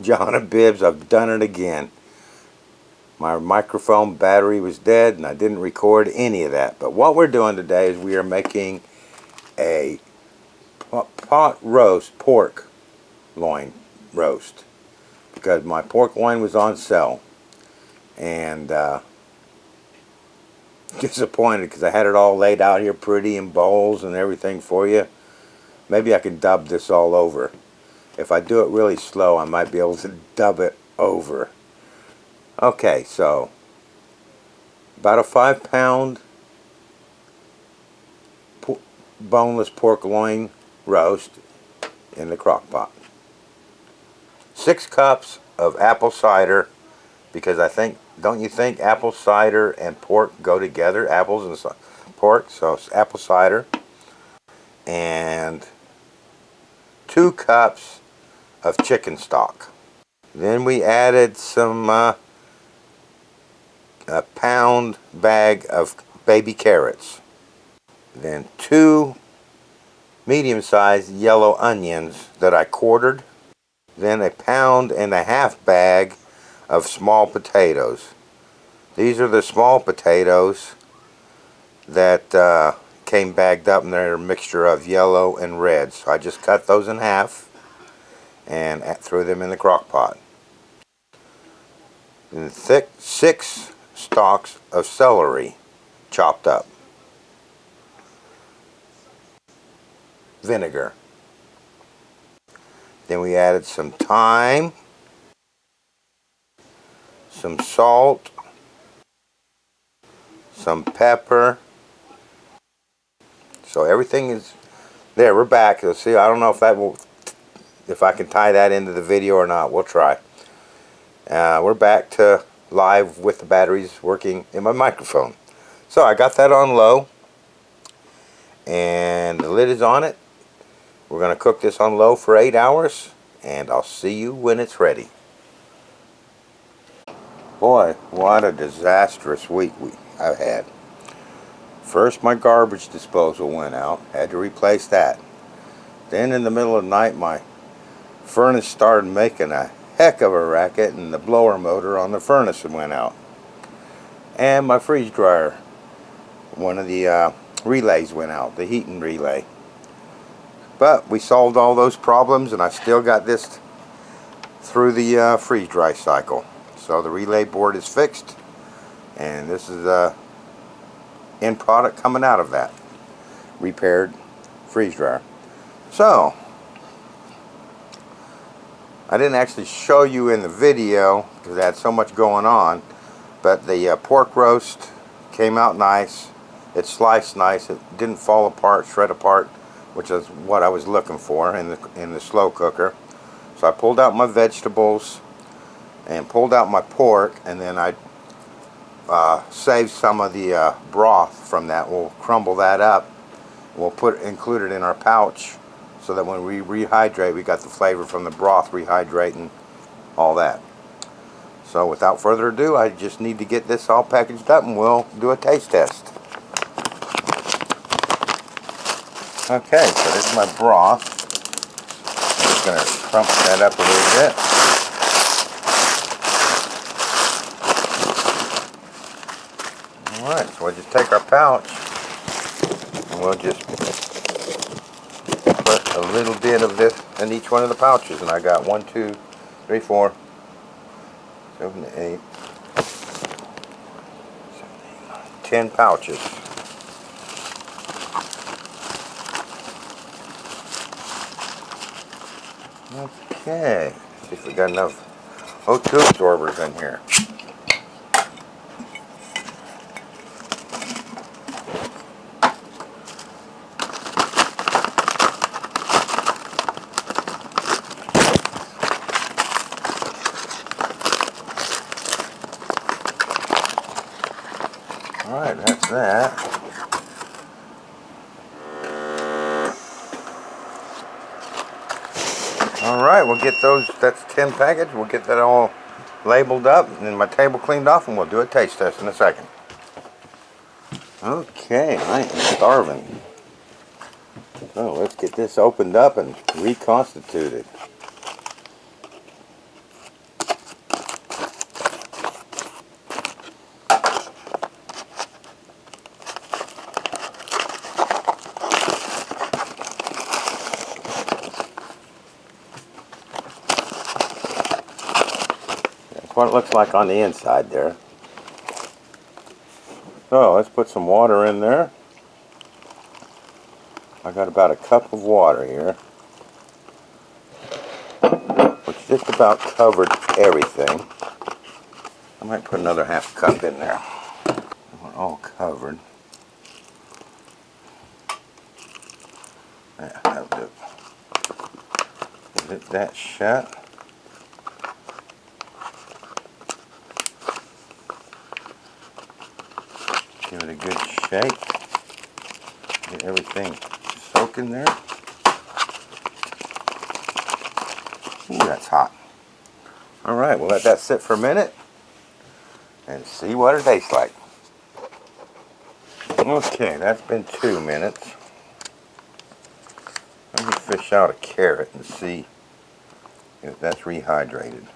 John and Bibbs, I've done it again. My microphone battery was dead and I didn't record any of that. But what we're doing today is we are making a pot roast, pork loin roast. Because my pork loin was on sale. And disappointed because I had it all laid out here pretty in bowls and everything for you. Maybe I can dub this all over. If I do it really slow, I might be able to dub it over. Okay, so about a 5-pound boneless pork loin roast in the crock pot. 6 cups of apple cider, because I think, don't you think apple cider and pork go together? Apples and pork, so it's apple cider. And 2 cups of chicken stock. Then we added some a pound bag of baby carrots. Then 2 medium-sized yellow onions that I quartered. Then a 1.5-pound bag of small potatoes. These are the small potatoes that came bagged up, and they're a mixture of yellow and red. So I just cut those in half and threw them in the crock pot. And thick 6 stalks of celery chopped up. Vinegar. Then we added some thyme, some salt, some pepper. So everything is there. We're back. You'll see. I don't know if I can tie that into the video or not. We'll try. We're back to live with the batteries working in my microphone. So I got that on low, and the lid is on it. We're going to cook this on low for 8 hours, and I'll see you when it's ready. Boy, what a disastrous week I've had. First, my garbage disposal went out. Had to replace that. Then in the middle of the night, my furnace started making a heck of a racket, and the blower motor on the furnace went out. And my freeze dryer, one of the relays went out, the heating relay. But we solved all those problems, and I still got this through the freeze dry cycle. So the relay board is fixed, and this is the end product coming out of that repaired freeze dryer. So I didn't actually show you in the video because I had so much going on, but the pork roast came out nice. It sliced nice. It didn't fall apart, shred apart, which is what I was looking for in the slow cooker. So I pulled out my vegetables and pulled out my pork, and then I saved some of the broth from that. We'll crumble that up. We'll include it in our pouch so that when we rehydrate, we got the flavor from the broth rehydrating all that. So without further ado, I just need to get this all packaged up, and we'll do a taste test. Okay, so this is my broth. I'm just going to crump that up a little bit. Alright, so we'll just take our pouch and we'll just put a little bit of this in each one of the pouches. And I got 1, 2, 3, 4, 7, 8, 10 pouches. Okay, let's see if we got enough O2 absorbers in here. Alright, that's that. Alright, we'll get those, that's 10 package, we'll get that all labeled up and then my table cleaned off, and we'll do a taste test in a second. Okay, I am starving. So let's get this opened up and reconstituted. what it looks like on the inside there. So let's put some water in there. I got about a cup of water here, which just about covered everything. I might put another half cup in there. We're all covered. Yeah, that'll do. Get that shut. Give it a good shake. Get everything soaking there. Ooh, that's hot. Alright, we'll let that sit for a minute and see what it tastes like. Okay, that's been 2 minutes. Let me fish out a carrot and see if that's rehydrated.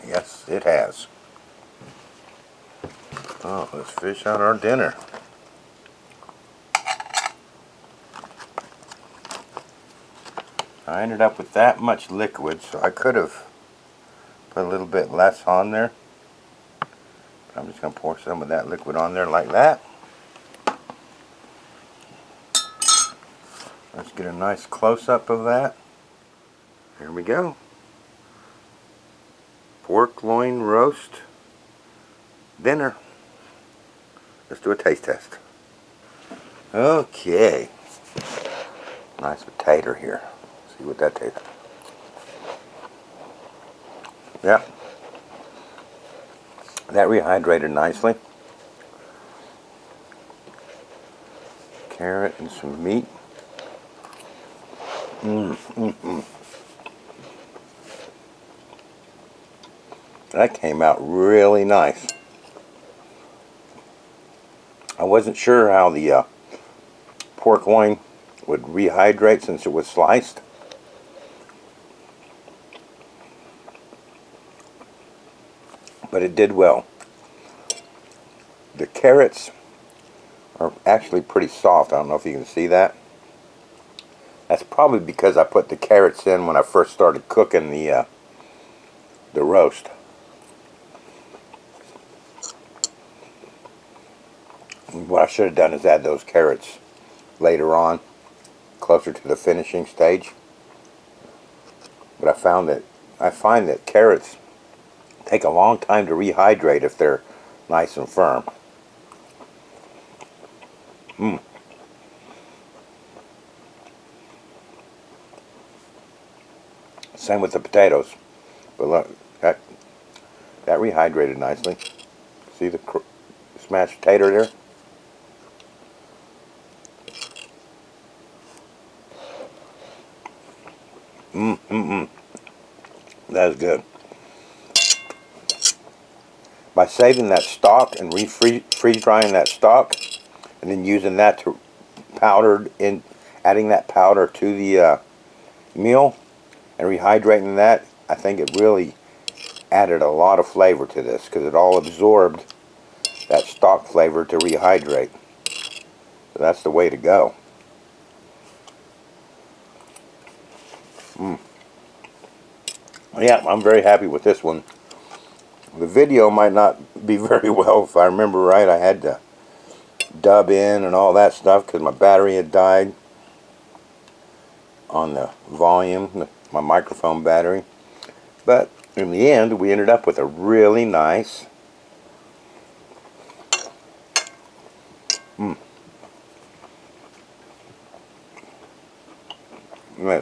Yes, it has. Oh, let's fish out our dinner. I ended up with that much liquid, so I could have put a little bit less on there. But I'm just going to pour some of that liquid on there like that. Let's get a nice close-up of that. Here we go. Pork loin roast dinner. Let's do a taste test. Okay. Nice potato here. See what that tastes like. Yeah. That rehydrated nicely. Carrot and some meat. That came out really nice. I wasn't sure how the pork loin would rehydrate since it was sliced. But it did well. The carrots are actually pretty soft. I don't know if you can see that. That's probably because I put the carrots in when I first started cooking the roast. What I should have done is add those carrots later on, closer to the finishing stage. But I find that carrots take a long time to rehydrate if they're nice and firm. Same with the potatoes. But look, that rehydrated nicely. See the smashed potato there? That is good. By saving that stalk and freeze drying that stalk, and then using that to adding that powder to the meal and rehydrating that, I think it really added a lot of flavor to this because it all absorbed that stalk flavor to rehydrate. So that's the way to go. Yeah, I'm very happy with this one. The video might not be very well. If I remember right, I had to dub in and all that stuff because my battery had died on the volume, my microphone battery. But in the end, we ended up with a really nice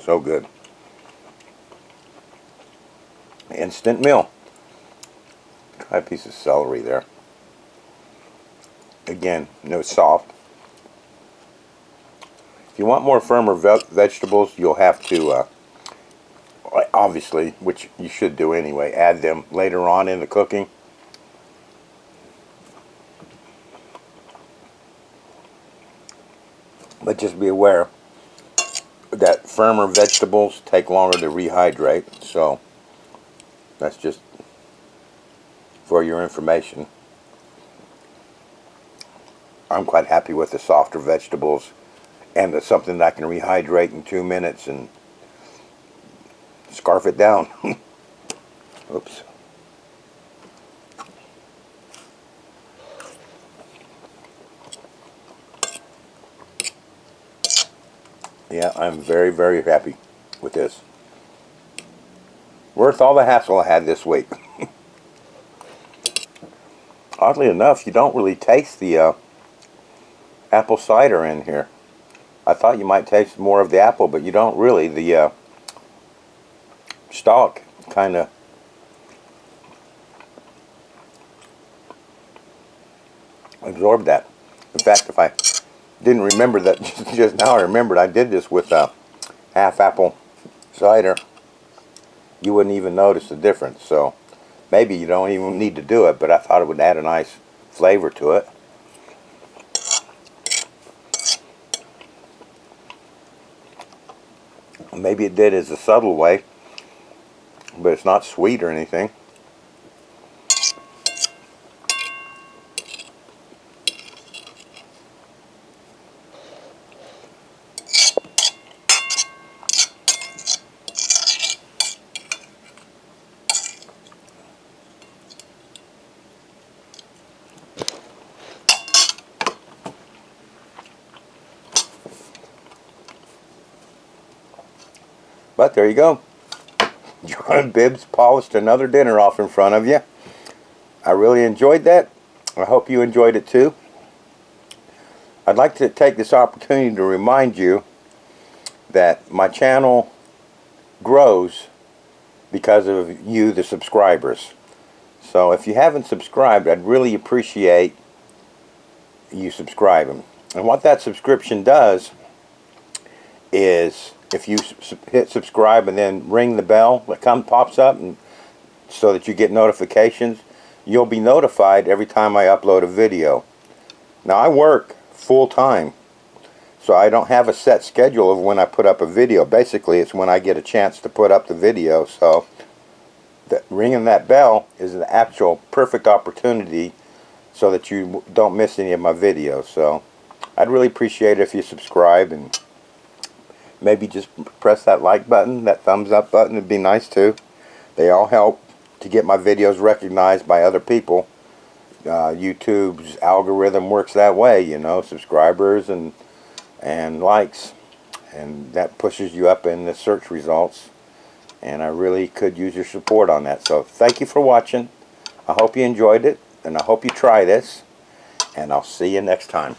That's so good. Instant meal. Try a piece of celery there. Again, no soft. If you want more firmer vegetables, you'll have to, obviously, which you should do anyway, add them later on in the cooking. But just be aware that firmer vegetables take longer to rehydrate, so that's just for your information. I'm quite happy with the softer vegetables and it's something that I can rehydrate in 2 minutes and scarf it down. Oops. Yeah, I'm very, very happy with this. Worth all the hassle I had this week. Oddly enough, you don't really taste the apple cider in here. I thought you might taste more of the apple, but you don't really. The stalk kind of absorbed that. In fact, if I didn't remember that, just now I remembered I did this with half apple cider, you wouldn't even notice the difference. So maybe you don't even need to do it, but I thought it would add a nice flavor to it. Maybe it did as a subtle way, but it's not sweet or anything. But there you go. John Bibbs polished another dinner off in front of you. I really enjoyed that. I hope you enjoyed it too. I'd like to take this opportunity to remind you that my channel grows because of you, the subscribers. So if you haven't subscribed, I'd really appreciate you subscribing. And what that subscription does is, if you hit subscribe and then ring the bell that pops up, and so that you get notifications, you'll be notified every time I upload a video. Now, I work full time, so I don't have a set schedule of when I put up a video. Basically, it's when I get a chance to put up the video. So ringing that bell is an actual perfect opportunity so that you don't miss any of my videos. So I'd really appreciate it if you subscribe, and maybe just press that like button, that thumbs up button. It'd be nice too. They all help to get my videos recognized by other people. YouTube's algorithm works that way, you know, subscribers and likes, and that pushes you up in the search results, and I really could use your support on that. So thank you for watching. I hope you enjoyed it, and I hope you try this, and I'll see you next time.